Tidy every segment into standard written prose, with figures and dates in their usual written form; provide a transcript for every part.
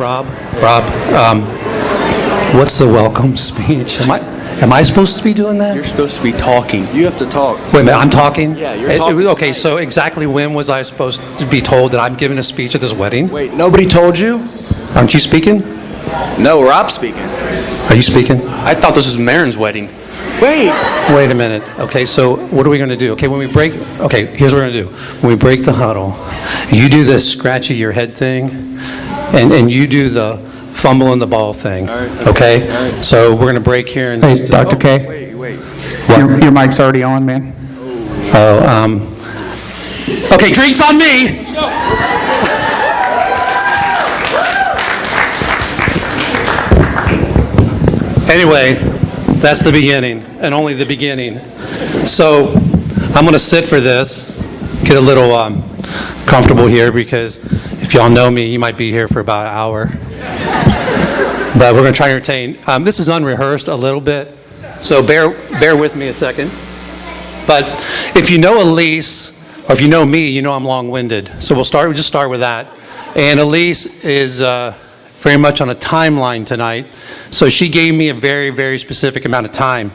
Rob. What's the welcome speech? Am I supposed to be doing that? You're supposed to be talking. You have to talk. Wait a minute, I'm talking? Yeah, you're talking. Okay, tonight. so exactly when was I supposed to be told that I'm giving a speech at this wedding? Wait, nobody told you? Aren't you speaking? No, Rob's speaking. Are you speaking? I thought this was Marin's wedding. Wait a minute. Okay, so what are we going to do? Okay, here's what we're going to do. When we break the huddle, you do this scratchy your head thing, and you do the fumbling the ball thing. All right, okay? all right. So we're going to break here and Hey, just... Dr. K, Wait. your mic's already on, man. Okay, drinks on me! Anyway, that's the beginning, and only the beginning. So I'm going to sit for this, get a little comfortable here, because if y'all know me, you might be here for about an hour. But we're going to try to entertain. This is unrehearsed a little bit, so bear with me a second. But if you know Elise, or if you know me, you know I'm long-winded. So we'll just start with that. And Elise is very much on a timeline tonight. So she gave me a very, very specific amount of time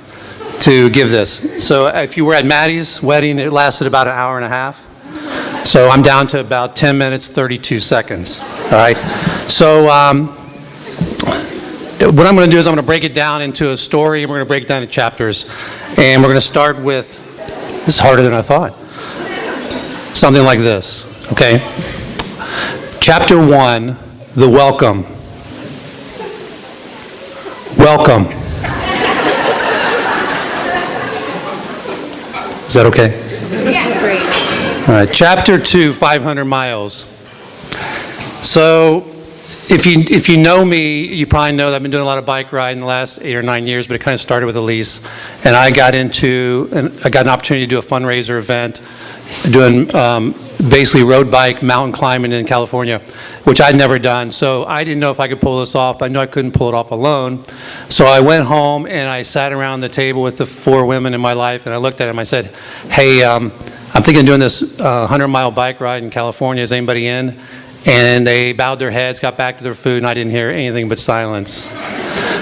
to give this. So if you were at Maddie's wedding, it lasted about an hour and a half. So I'm down to about 10 minutes, 32 seconds. All right. So what I'm going to do is I'm going to break it down into a story, and we're going to break it down into chapters. And we're going to start with, this is harder than I thought, something like this. Okay. Chapter 1, the welcome. Welcome. Is that okay? Yeah, great. All right, chapter 2, 500 miles. So, if you know me, you probably know that I've been doing a lot of bike riding the last 8 or 9 years, but it kind of started with Elise. And I got an opportunity to do a fundraiser event, doing basically road bike, mountain climbing in California, which I'd never done. So I didn't know if I could pull this off, but I knew I couldn't pull it off alone. So I went home and I sat around the table with the 4 women in my life, and I looked at them. I said, hey, I'm thinking of doing this 100-mile bike ride in California. Is anybody in? And they bowed their heads, got back to their food, and I didn't hear anything but silence.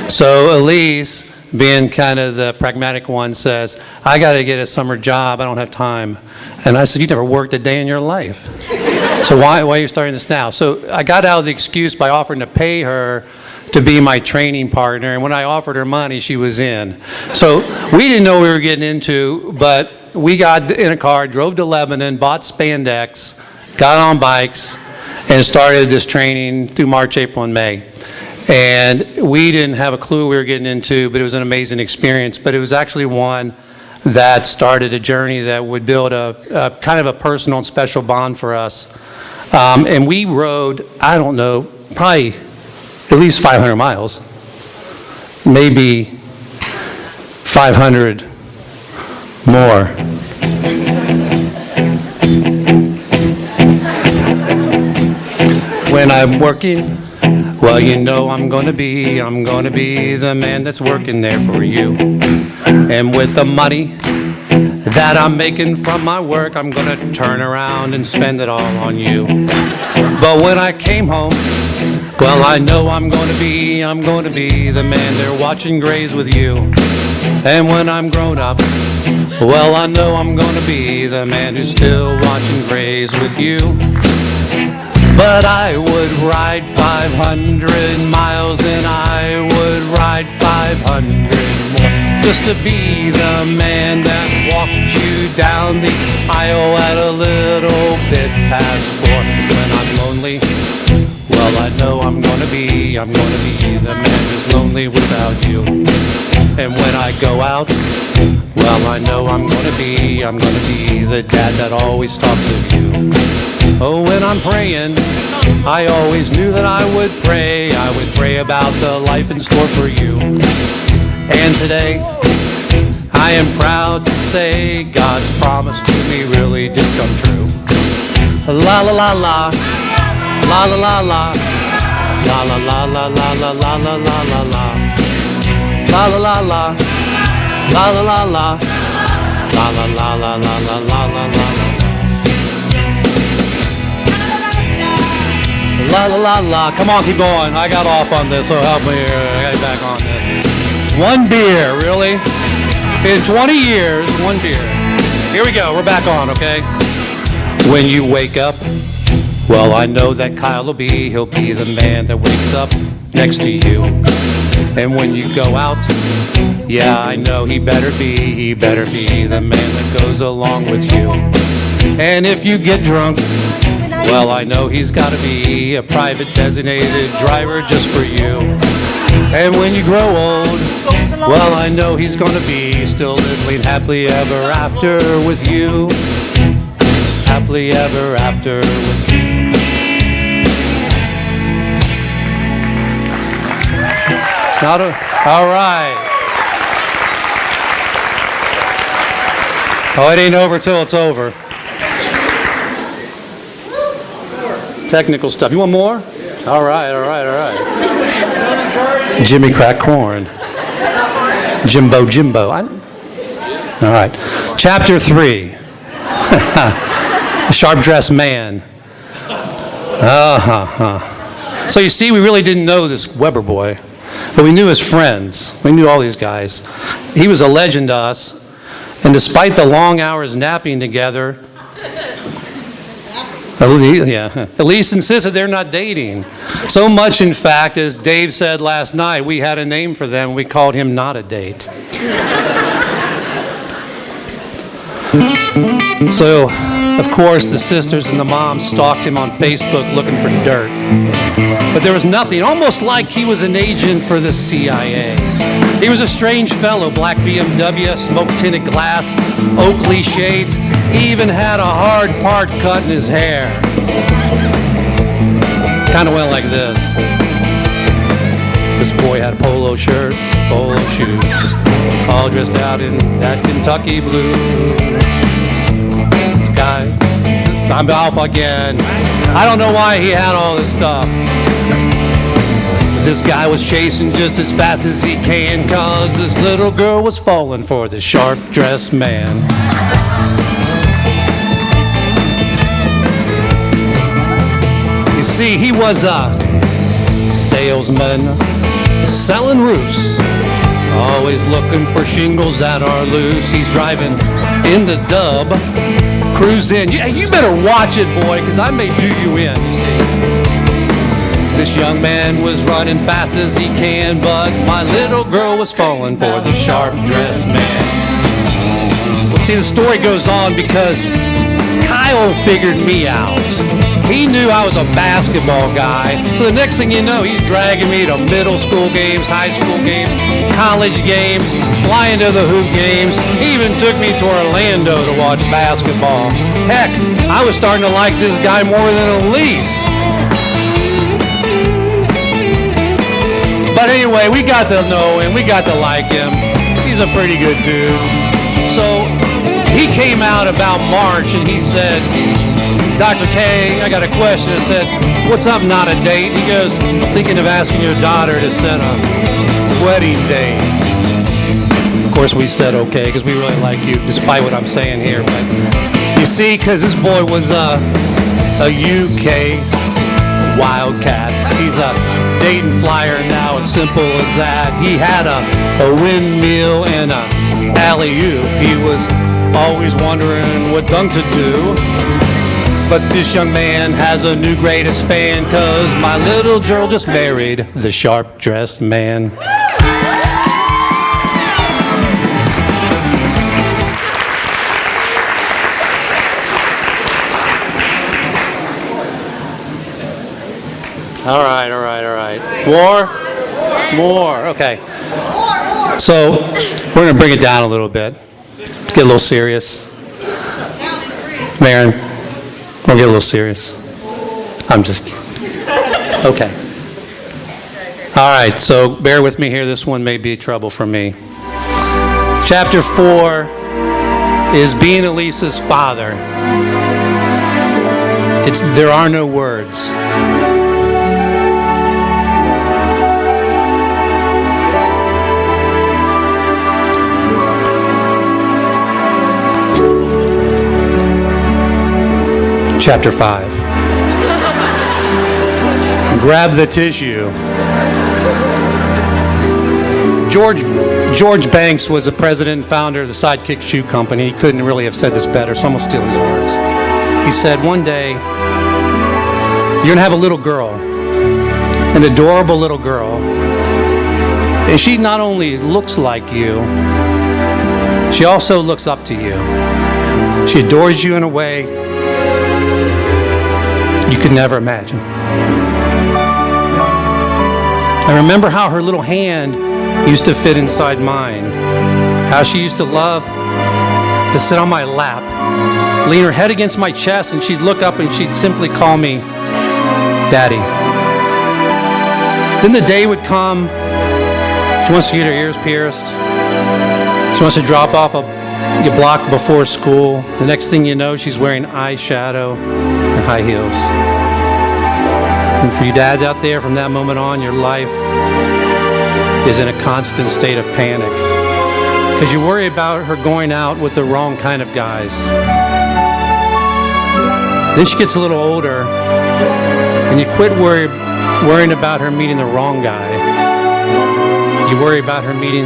So Elise, being kind of the pragmatic one, says, I got to get a summer job. I don't have time. And I said, you never worked a day in your life. So why are you starting this now? So I got out of the excuse by offering to pay her to be my training partner. And when I offered her money, she was in. So we didn't know what we were getting into, but we got in a car, drove to Lebanon, bought spandex, got on bikes, and started this training through March, April, and May. And we didn't have a clue we were getting into, but it was an amazing experience. But it was actually one that started a journey that would build a kind of a personal and special bond for us. And we rode, I don't know, probably at least 500 miles, maybe 500 more. When I'm working, well, you know I'm gonna be the man that's working there for you. And with the money that I'm making from my work, I'm gonna turn around and spend it all on you. But when I came home, well, I know I'm gonna be the man there watching Grays with you. And when I'm grown up, well, I know I'm gonna be the man who's still watching Grays with you. But I would ride 500 miles and I would ride 500 more just to be the man that walked you down the aisle at a little bit past 4. When I'm lonely, well, I know I'm gonna be the man who's lonely without you. And when I go out, well, I know I'm gonna be the dad that always talks of you. Oh, when I'm praying, I always knew that I would pray about the life in store for you. And today, I am proud to say God's promise to me really did come true. La la la la, la la la la, la la la la la la la la la la la, la la la la, la la la la, la la la la la la la la la. La la la la. Come on, keep going. I got off on this, so help me here. I got back on this. One beer, really? In 20 years, one beer. Here we go. We're back on, okay? When you wake up, well, I know that Kyle will be. He'll be the man that wakes up next to you. And when you go out, yeah, I know he better be the man that goes along with you. And if you get drunk, well, I know he's got to be a private designated driver just for you. And when you grow old, well, I know he's going to be still living happily ever after with you. Happily ever after with you. It's not a... All right. Oh, it ain't over till it's over. Technical stuff. You want more? All right. Jimmy crack corn. Jimbo. All right. Chapter 3. Sharp-dressed man. So you see, we really didn't know this Weber boy, but we knew his friends. We knew all these guys. He was a legend to us, and despite the long hours napping together, Elise insisted they're not dating. So much, in fact, as Dave said last night, we had a name for them. We called him Not a Date. So, of course, the sisters and the mom stalked him on Facebook looking for dirt. But there was nothing, almost like he was an agent for the CIA. He was a strange fellow, black BMW, smoke-tinted glass, Oakley shades, even had a hard part cut in his hair. Kind of went like this. This boy had a polo shirt, polo shoes, all dressed out in that Kentucky blue. This guy, I'm off again. I don't know why he had all this stuff. This guy was chasing just as fast as he can, 'cause this little girl was falling for this sharp-dressed man. You see, he was a salesman selling roofs, always looking for shingles that are loose. He's driving in the dub, cruising. You better watch it, boy, 'cause I may do you in, you see. This young man was running fast as he can, but my little girl was falling for the sharp-dressed man. Well, see, the story goes on because Kyle figured me out. He knew I was a basketball guy, so the next thing you know, he's dragging me to middle school games, high school games, college games, flying to the hoop games. He even took me to Orlando to watch basketball. Heck, I was starting to like this guy more than Elise. But anyway, we got to know him. We got to like him. He's a pretty good dude. So he came out about March and he said, Dr. K, I got a question. I said, what's up, Not a Date? He goes, thinking of asking your daughter to set a wedding date. Of course, we said okay, because we really like you, despite what I'm saying here. But you see, because this boy was a UK wildcat. He's a Dayton Flyer now, it's simple as that. He had a windmill and a alley-oop. He was always wondering what dunk to do. But this young man has a new greatest fan, 'cause my little girl just married the sharp-dressed man. All right. More, okay. So, we're going to bring it down a little bit. Get a little serious. Maren, we'll get a little serious. I'm just kidding. Okay. All right, so bear with me here. This one may be trouble for me. Chapter 4 is being Elisa's father. There are no words. Chapter 5. grab the tissue. George Banks was the president and founder of the Sidekick Shoe Company. He couldn't really have said this better, so I'm gonna steal his words. He said, one day, you're gonna have a little girl, an adorable little girl, and she not only looks like you, she also looks up to you. She adores you in a way you could never imagine. I remember how her little hand used to fit inside mine, how she used to love to sit on my lap, lean her head against my chest, and she'd look up and she'd simply call me Daddy. Then the day would come, she wants to get her ears pierced, she wants to drop off a block before school. The next thing you know, she's wearing eyeshadow and high heels. And for you dads out there, from that moment on, your life is in a constant state of panic because you worry about her going out with the wrong kind of guys. Then she gets a little older and you quit worrying about her meeting the wrong guy. You worry about her meeting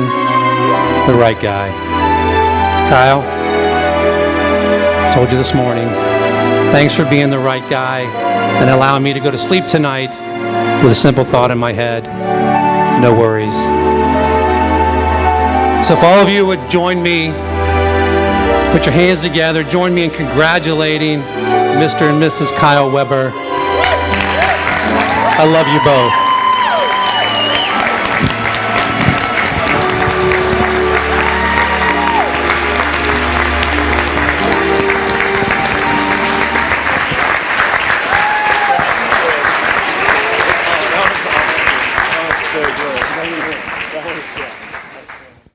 the right guy. Kyle, I told you this morning, thanks for being the right guy and allowing me to go to sleep tonight with a simple thought in my head: no worries. So if all of you would join me, put your hands together, join me in congratulating Mr. and Mrs. Kyle Weber. I love you both. That was good.